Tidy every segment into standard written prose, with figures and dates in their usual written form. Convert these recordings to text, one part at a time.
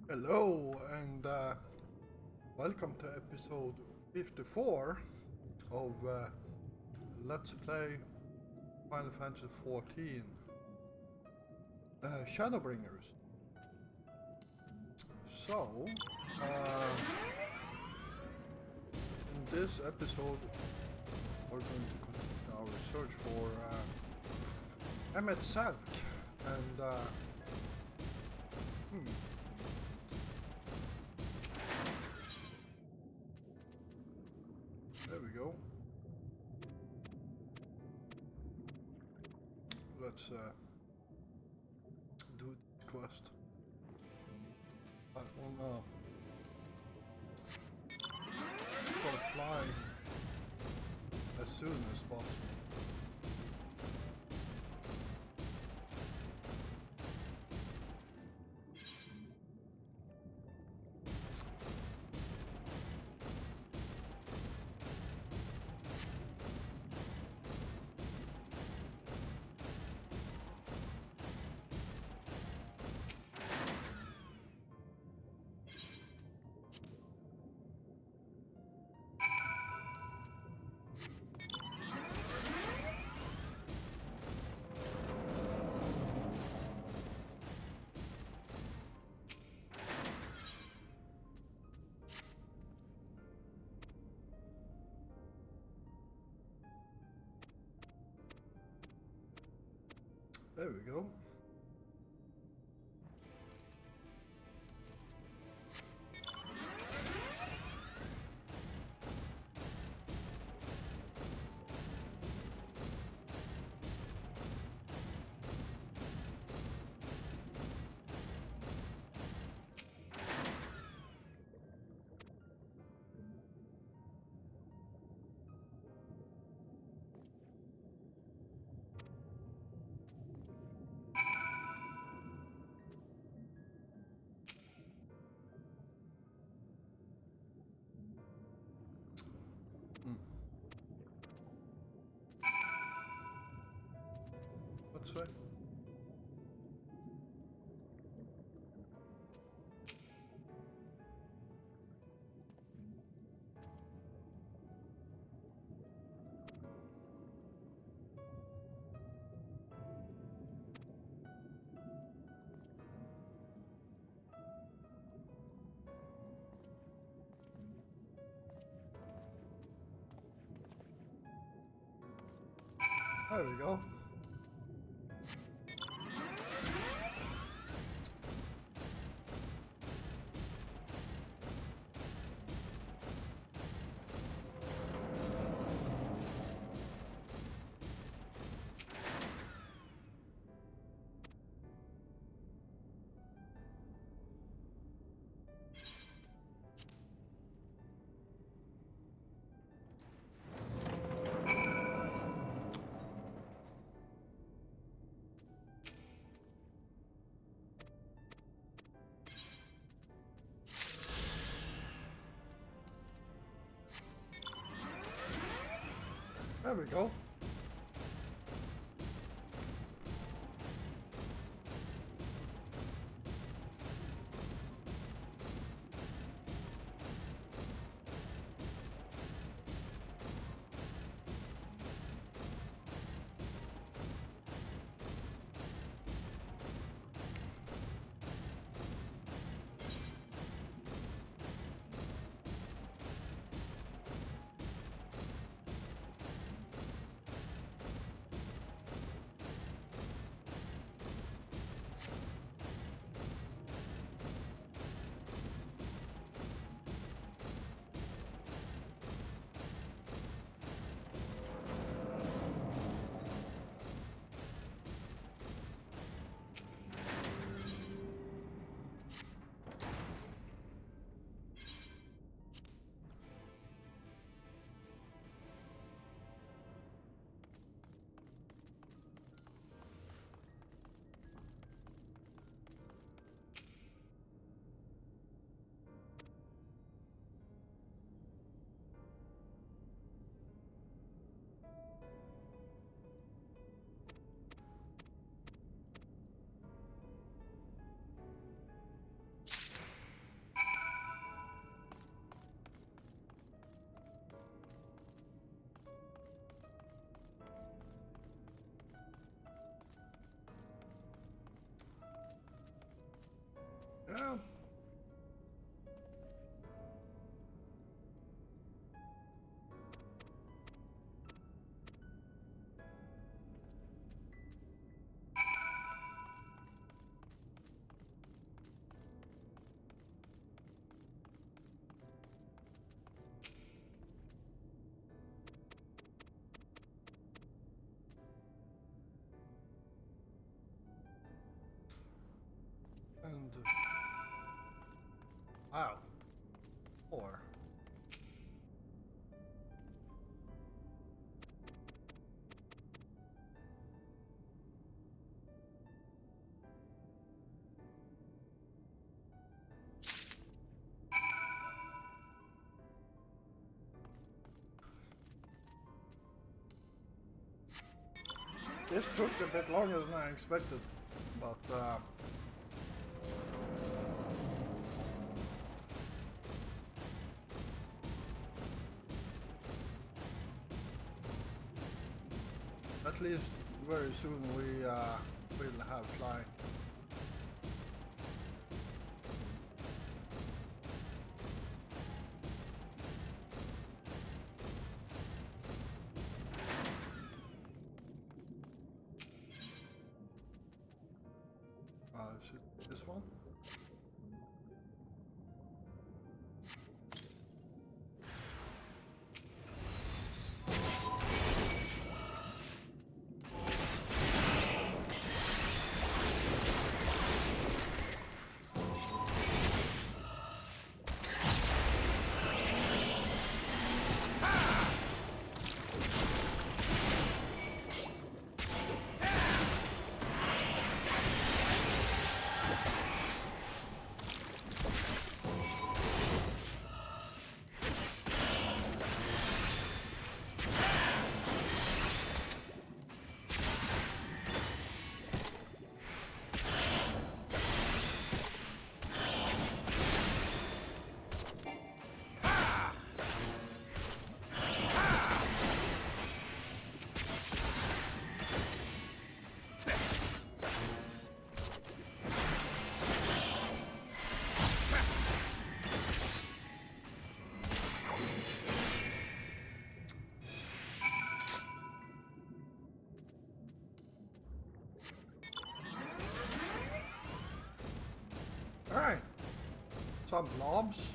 Hello and welcome to episode 54 of Let's Play Final Fantasy 14 Shadowbringers. So, in this episode we're going to continue our research for Emmett Salk and there we go. Let's do this quest. I wanna start flying as soon as possible. There we go. Let's say. There we go. There we go. down. And wow, 4. This took a bit longer than I expected, but at least very soon we will have flying. Is it this one? Alright, some blobs.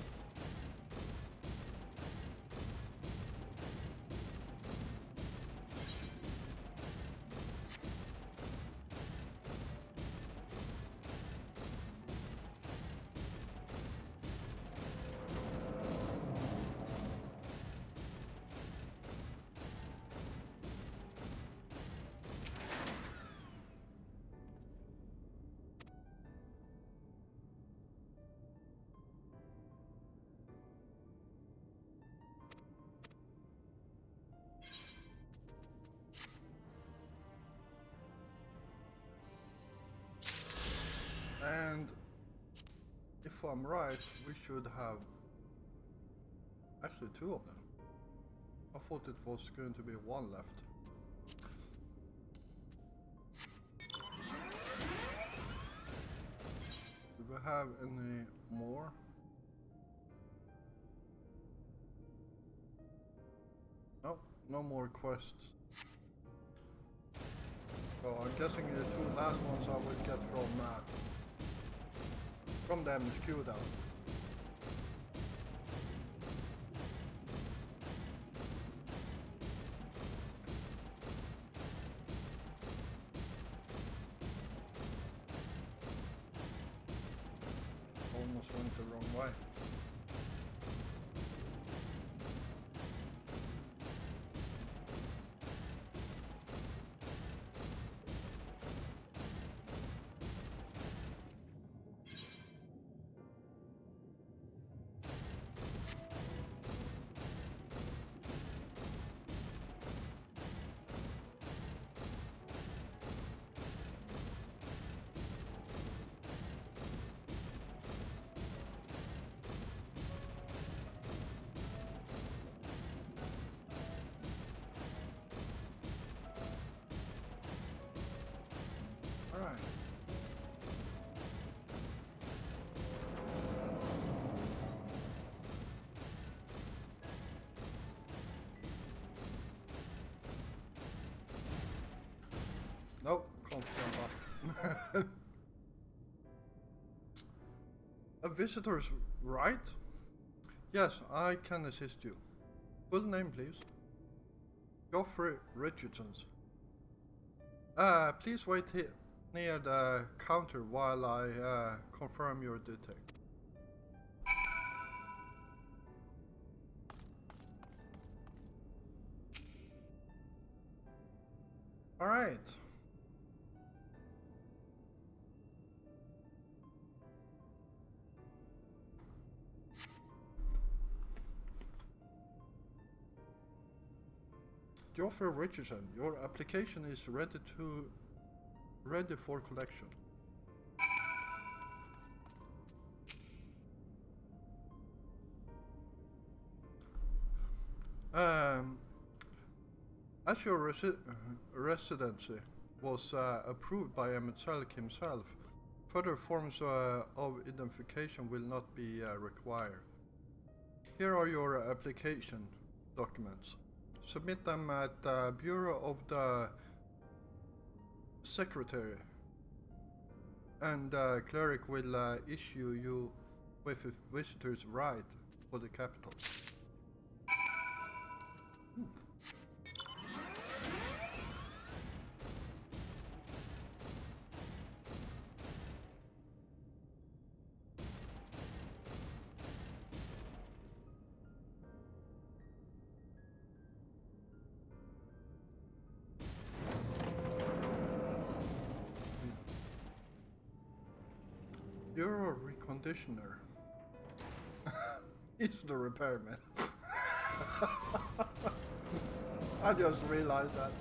And if I'm right, we should have actually 2 of them. I thought it was going to be 1 left. Do we have any more? No, no more quests. So I'm guessing the 2 last ones I will get from the MSQ down. Almost went the wrong way. A visitor's right? Yes, I can assist you. Full name, please. Geoffrey Richardson. Please wait here near the counter while I confirm your details. All right. Geoffrey Richardson, your application is ready for collection. As your residency was approved by Emmett himself, further forms of identification will not be required. Here are your application documents. Submit them at the Bureau of the Secretary, and the cleric will issue you with a visitor's right for the capital. You're a reconditioner. He's the repairman. I just realized that.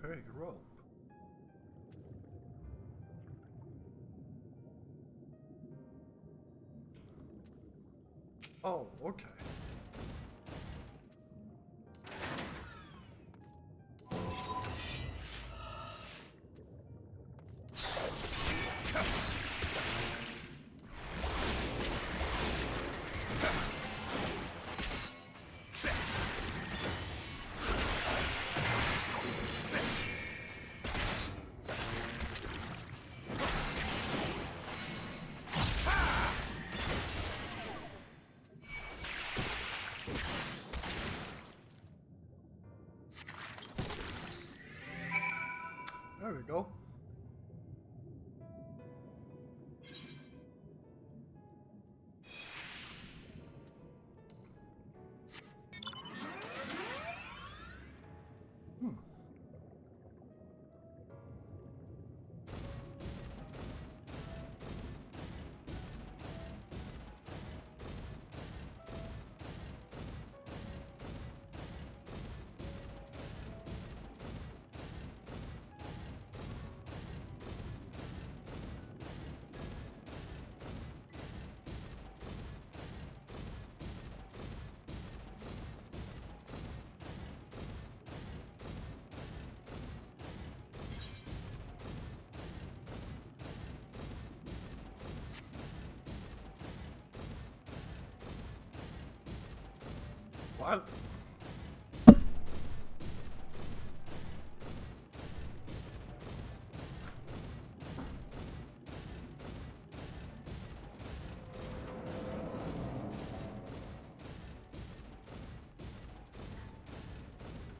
Fake rope. Oh, okay. There we go. while.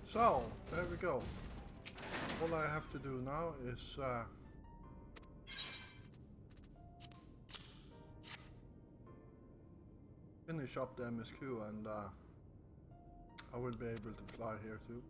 So, there we go. All I have to do now is finish up the MSQ and I will be able to fly here too.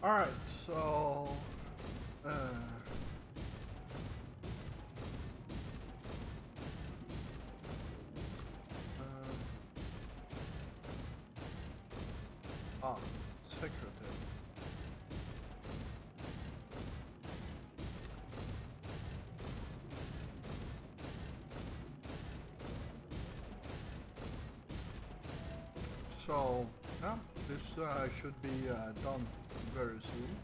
Alright, so secretary. So, yeah, this should be done very soon.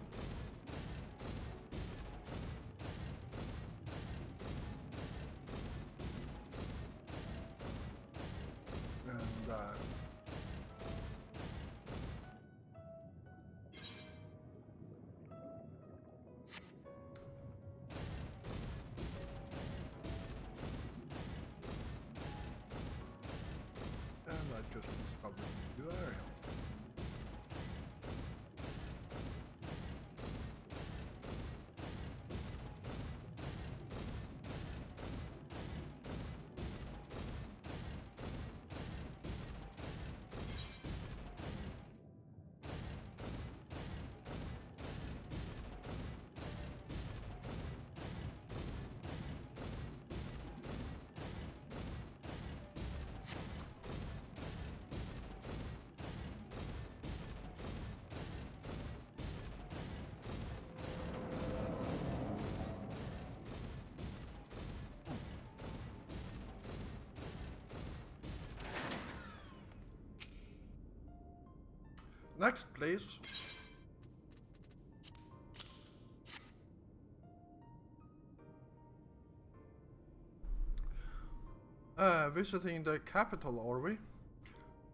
And I just discovered a new area. Next, please. Visiting the capital, are we?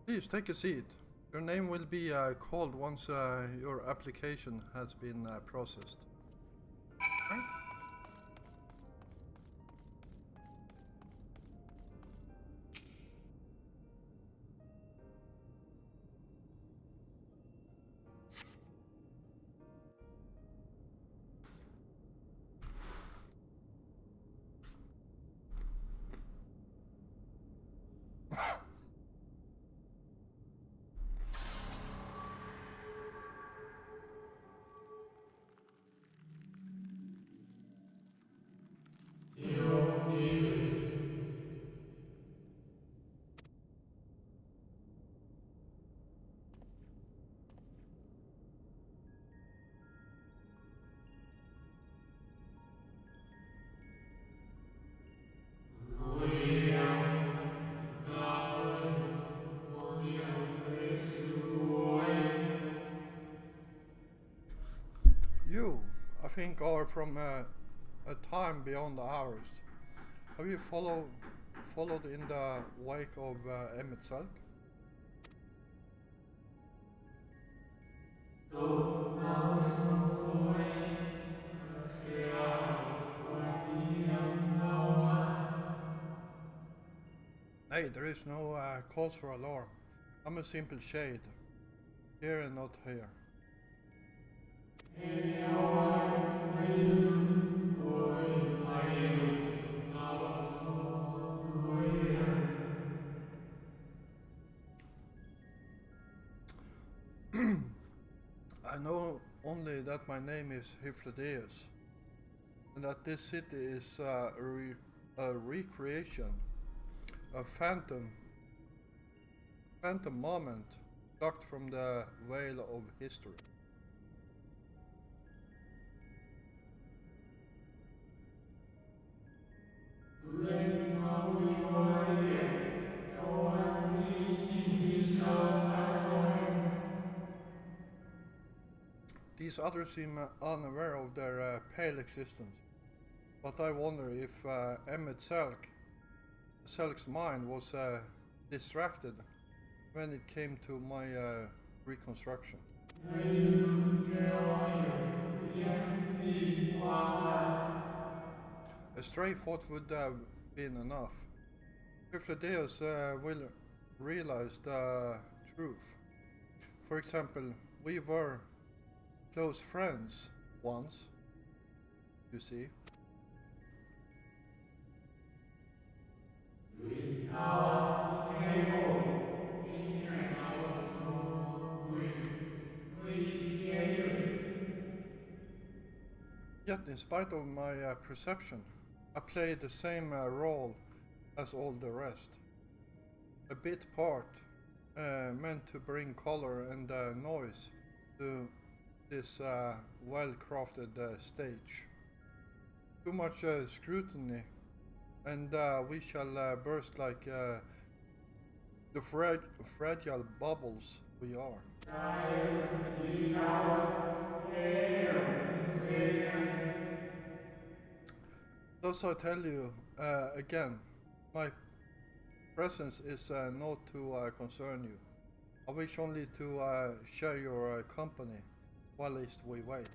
Please take a seat. Your name will be called once your application has been processed. Okay. You, I think, are from a time beyond ours. Have you followed in the wake of Emmett Selk? Hey, there is no cause for alarm. I'm a simple shade. Here and not here. I know only that my name is Hyphlodius. and that this city is a recreation, a phantom moment plucked from the veil of history. These others seem unaware of their pale existence, but I wonder if Emmett Selk's mind was distracted when it came to my reconstruction. A stray thought would have been enough. If will realize the truth. For example, we were close friends once, you see. Yet, in spite of my perception, I played the same role as all the rest. A bit part meant to bring color and noise to this well-crafted stage. Too much scrutiny, and we shall burst like the fragile bubbles we are. Thus I tell you again, my presence is not to concern you. I wish only to share your company whilst we wait.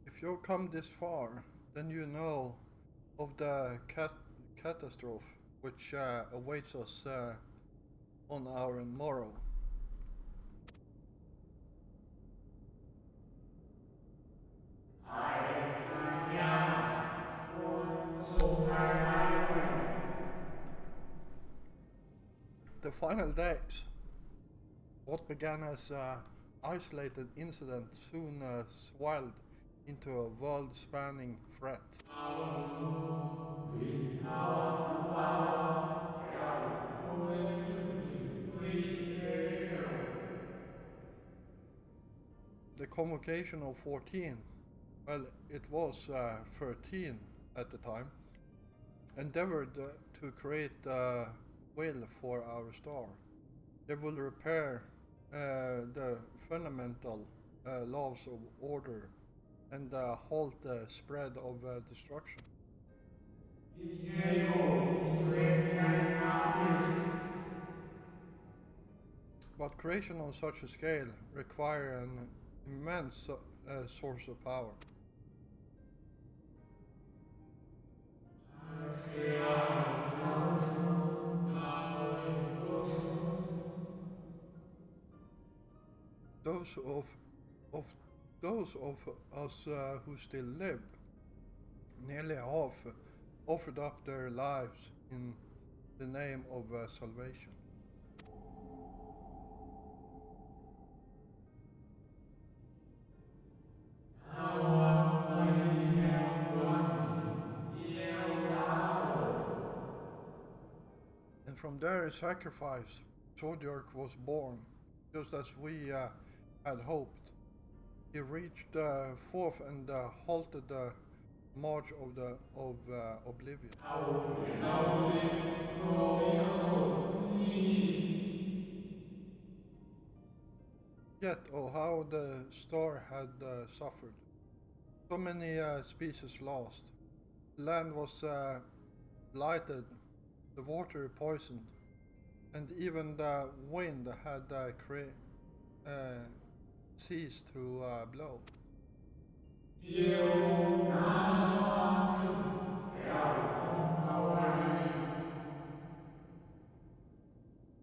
If you've come this far, then you know of the catastrophe which awaits us on our morrow. The final days, what began as an isolated incident, soon swelled into a world-spanning threat. The convocation of 14, well, it was 13 at the time, endeavored to create a will for our star. They will repair the fundamental laws of order and halt the spread of destruction. But creation on such a scale requires an immense source of power. Those of those of us who still live, nearly half offered up their lives in the name of salvation. And from their sacrifice, Zodiac was born, just as we had hoped. He reached forth and halted the march of oblivion. Yet, oh how the star had suffered. So many species lost. The land was blighted, the water poisoned, and even the wind had ceased to blow.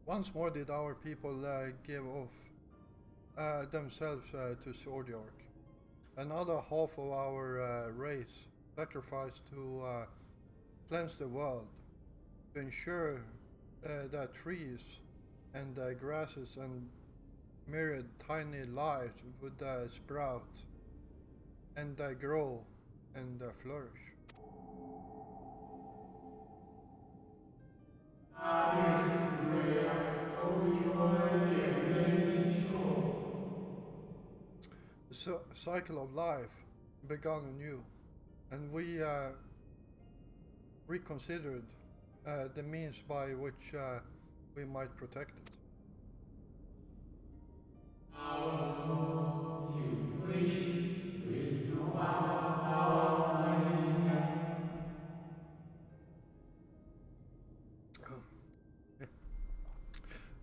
Once more did our people give off themselves to Zodiac. Another half of our race sacrificed to cleanse the world, to ensure that trees and grasses and myriad tiny lives would sprout and grow and flourish. The cycle of life began anew, and we reconsidered the means by which we might protect it.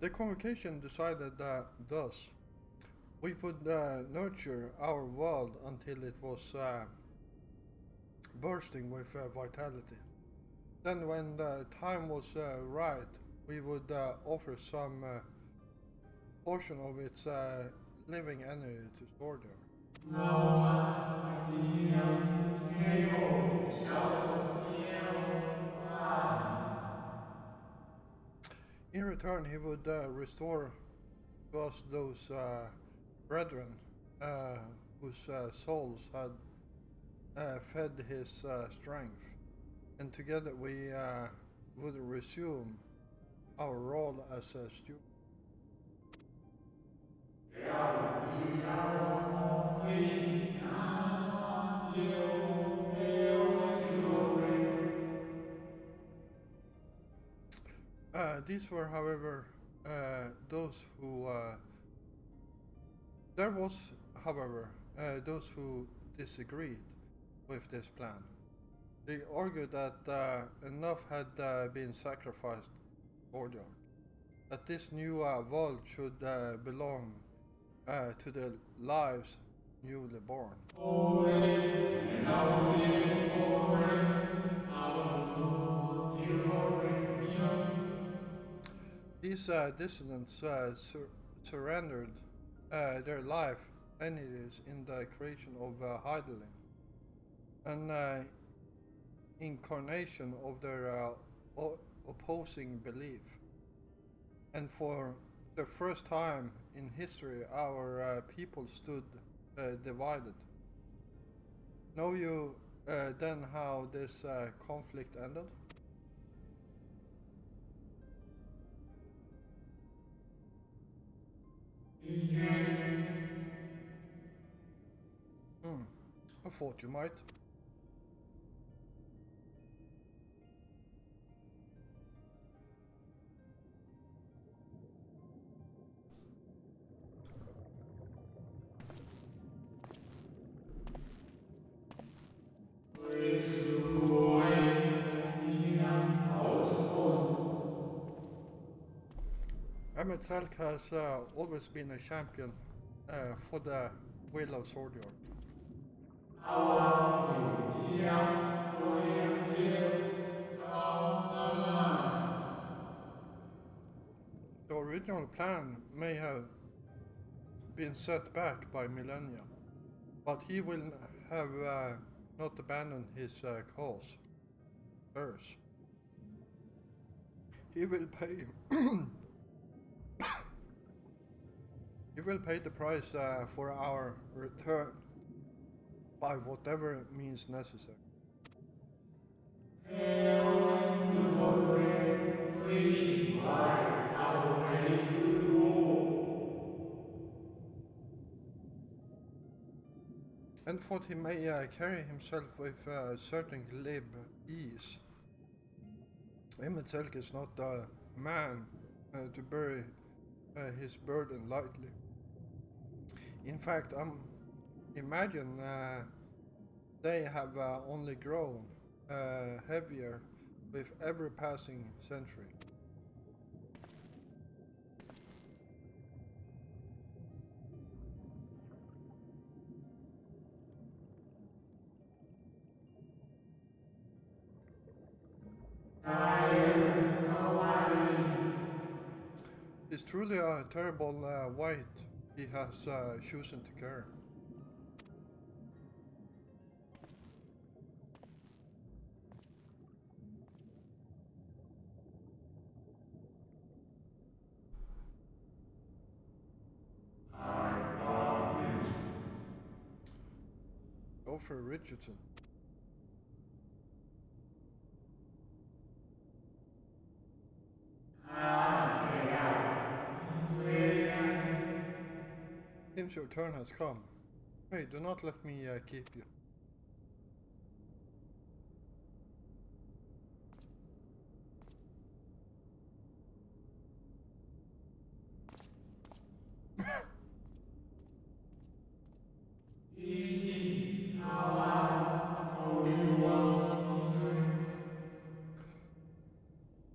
The convocation decided that thus we would nurture our world until it was bursting with vitality. Then, when the time was right, we would offer some portion of its living energy to Sordia. In return, he would restore to us those brethren whose souls had fed his strength, and together we would resume our role as a steward. These were, however, those who there was, however, those who disagreed with this plan. They argued that enough had been sacrificed for the ark, that this new world should belong to the lives newly born. These dissidents surrendered their life energies in the creation of Heidelin, an incarnation of their opposing belief. And for the first time in history, our people stood divided. Know you then how this conflict ended? I thought you might. Emmet has always been a champion for the will of Sordior. The original plan may have been set back by millennia, but he will have not abandoned his cause, hers. He will pay. He will pay the price for our return by whatever means necessary. And thought he may carry himself with certain glib ease. Emmet is not a man to bear his burden lightly. In fact, imagine they have only grown heavier with every passing century. It's truly a terrible weight he has chosen to carry. Go for Richardson. Seems your turn has come. Hey, do not let me keep you.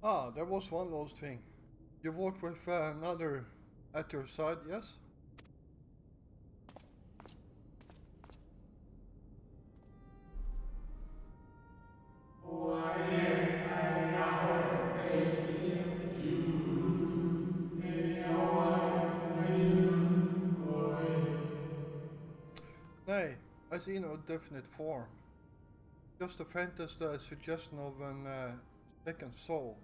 Ah, there was one last thing. You work with another at your side, yes? Nay, I see no definite form. Just the faintest suggestion of an second soul.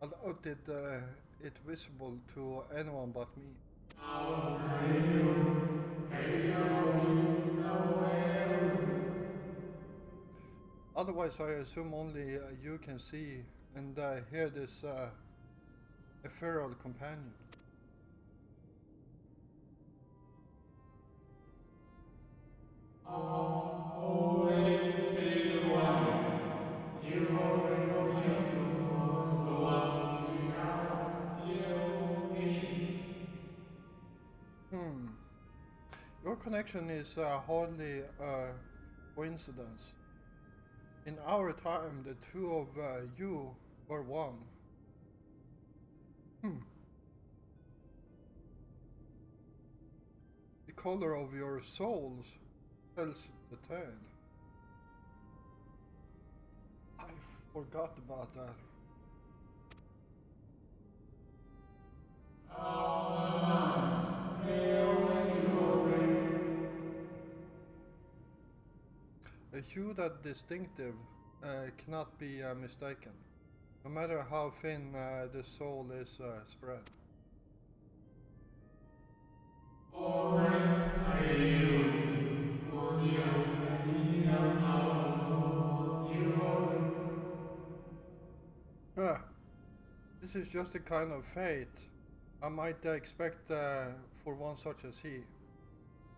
I doubt it visible to anyone but me. Otherwise, I assume only you can see and hear this ethereal companion. Hmm. Your connection is hardly a coincidence. In our time, the two of you were one. Hmm. The color of your souls tells the tale. I forgot about that. A hue that distinctive cannot be mistaken, no matter how thin the soul is spread. Ah, this is just a kind of fate I might expect for one such as he.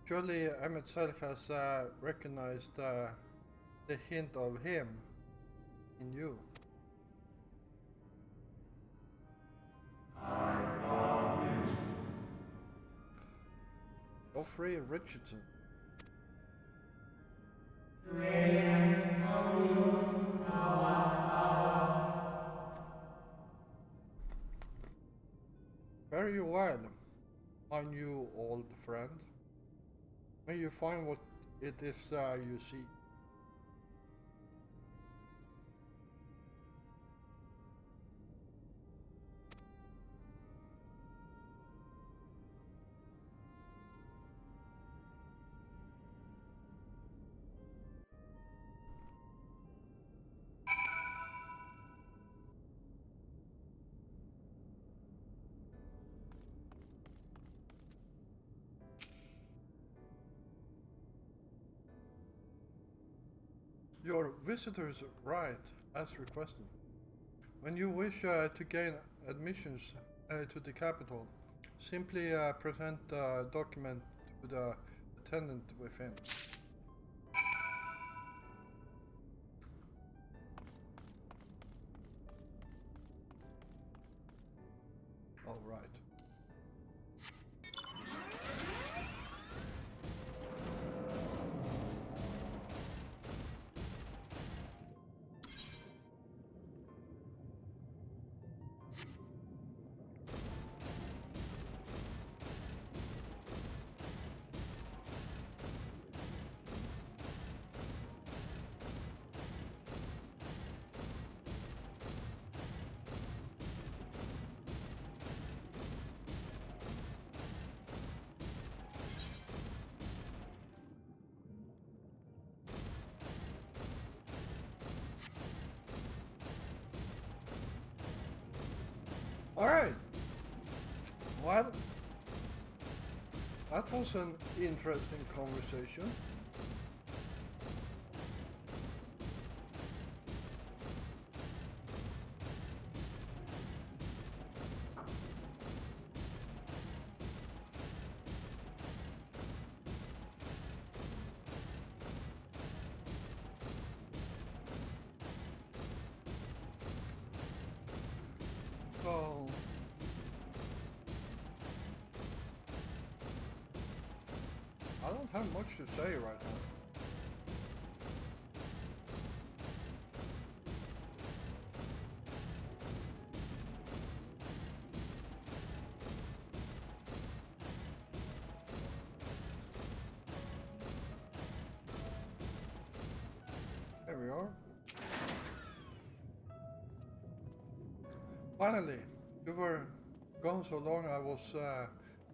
Surely Emmett Selk has recognized the hint of him in you. Geoffrey Richardson. Very well, my new old friend. May you find what it is you see. Your visitor's right, as requested. When you wish to gain admissions to the capital, simply present a document to the attendant within. All right. Alright. Well, that was an interesting conversation. don't have much to say right now. There we are. Finally, you were gone so long I was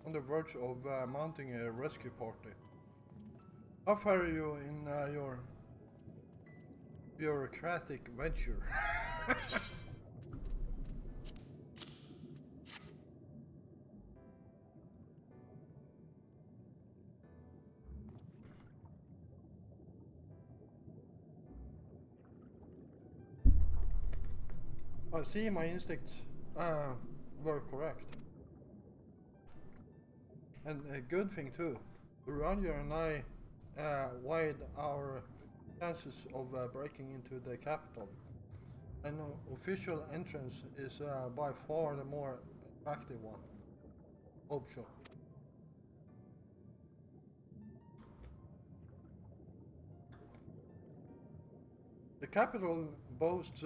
on the verge of mounting a rescue party. How far are you in your bureaucratic venture? I see my instincts were correct. And a good thing too. Roger and I weighed our chances of breaking into the capital. An official entrance is by far the more attractive one option. The capital boasts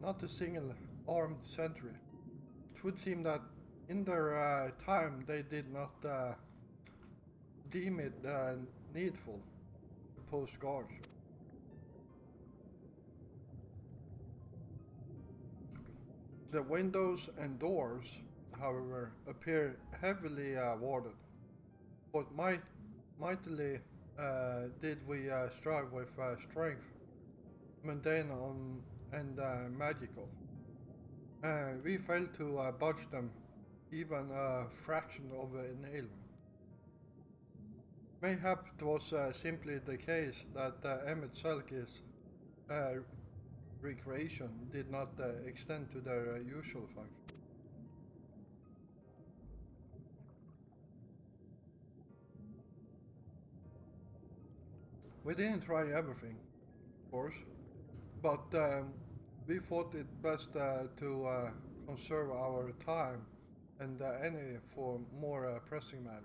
not a single armed sentry. It would seem that in their time they did not deem it needful to post guards. The windows and doors, however, appear heavily warded, but mightily did we strive with strength, mundane and magical. We failed to budge them even a fraction of a nail. Mayhap it was simply the case that Emmett Selk's recreation did not extend to their usual function. We didn't try everything, of course, but we thought it best to conserve our time and energy for more pressing matters.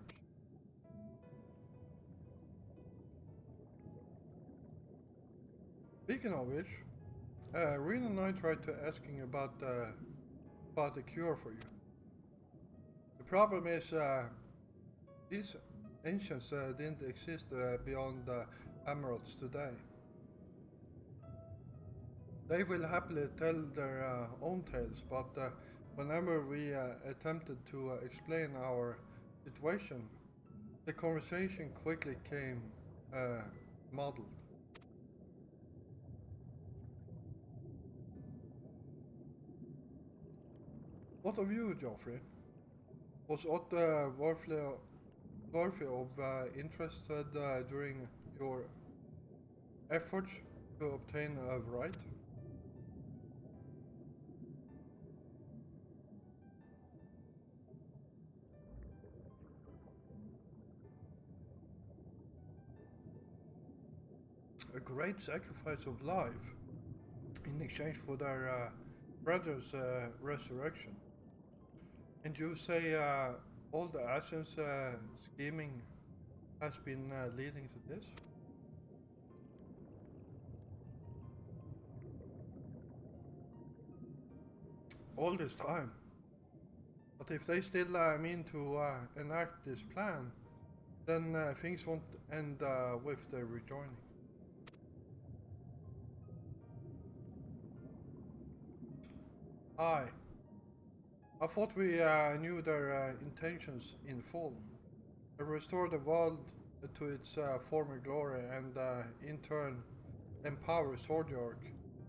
Speaking of which, Rena and I tried to asking about a cure for you. The problem is these ancients didn't exist beyond emeralds today. They will happily tell their own tales, but whenever we attempted to explain our situation, the conversation quickly came muddled. What of you, Geoffrey? Was Otto worthy of interest during your efforts to obtain a right? A great sacrifice of life in exchange for their brother's resurrection. And you say all the Asians scheming has been leading to this? All this time. But if they still mean to enact this plan, then things won't end with the rejoining. Aye. I thought we knew their intentions in full. Restore the world to its former glory and in turn empower Swordiark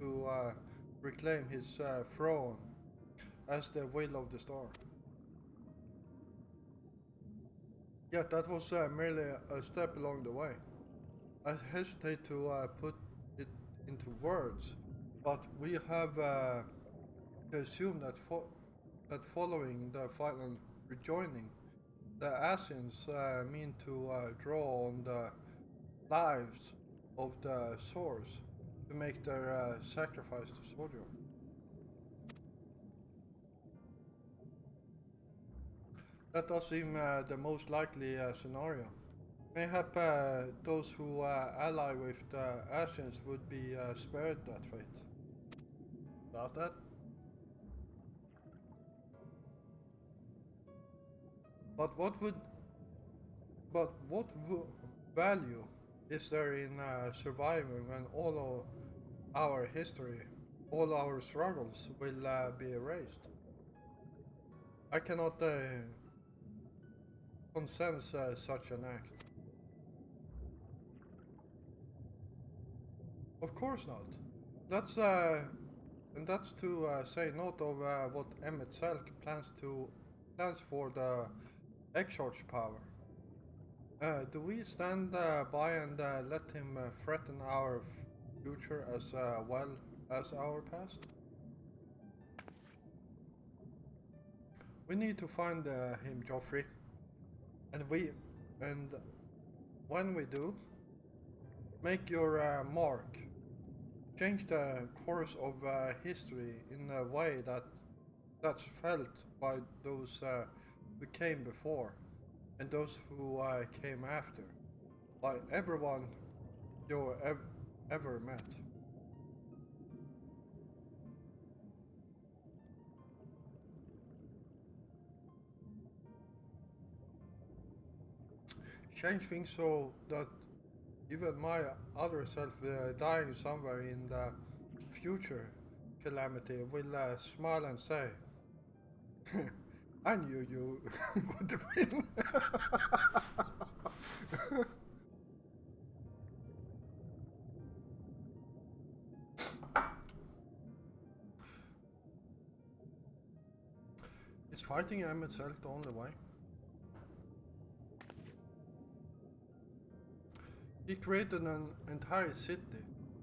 to reclaim his throne as the will of the star. Yet that was merely a step along the way. I hesitate to put it into words, but we have to assume that following the final rejoining, the Asians mean to draw on the lives of the Swords to make their sacrifice to Swordiark. That does seem the most likely scenario. Mayhap those who ally with the Asians would be spared that fate. Doubt that. But what value is there in surviving when all of our history, all our struggles will be erased? I cannot consent such an act. Of course not. That's and that's to say note of what Emmett Selk plans for the XIV's power. Do we stand by and let him threaten our future as well as our past? We need to find him, Joffrey, and when we do, make your mark. Change the course of history in a way that's felt by those who came before and those who came after, by everyone you ever met. Change things so that even my other self dying somewhere in the future calamity will smile and say, I knew you would win. Is fighting Emmett Selk the only way? He created an entire city.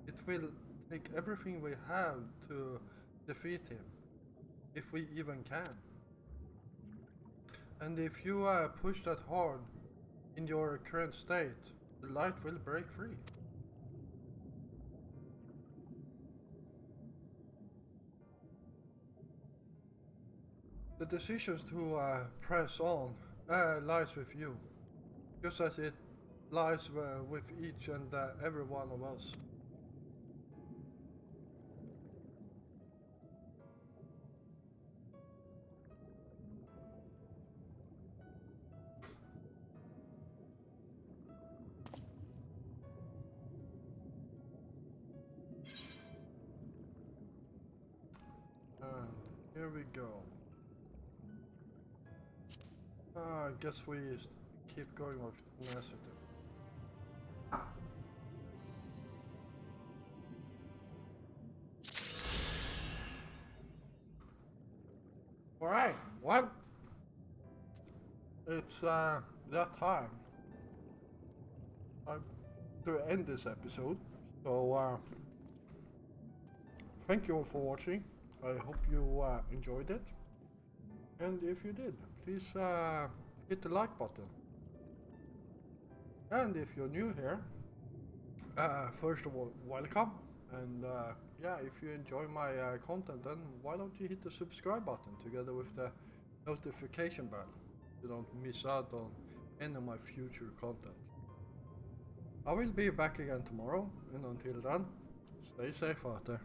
It will take everything we have to defeat him, if we even can. And if you push that hard in your current state, the light will break free. The decisions to press on lies with you, just as it lies with each and every one of us. And here we go. I guess we keep going with tenacity. Alright, well, it's that time to end this episode. So, thank you all for watching. I hope you enjoyed it. And if you did, please hit the like button. And if you're new here, first of all, welcome. And yeah, if you enjoy my content, then why don't you hit the subscribe button together with the notification bell so you don't miss out on any of my future content. I will be back again tomorrow, and until then, stay safe out there.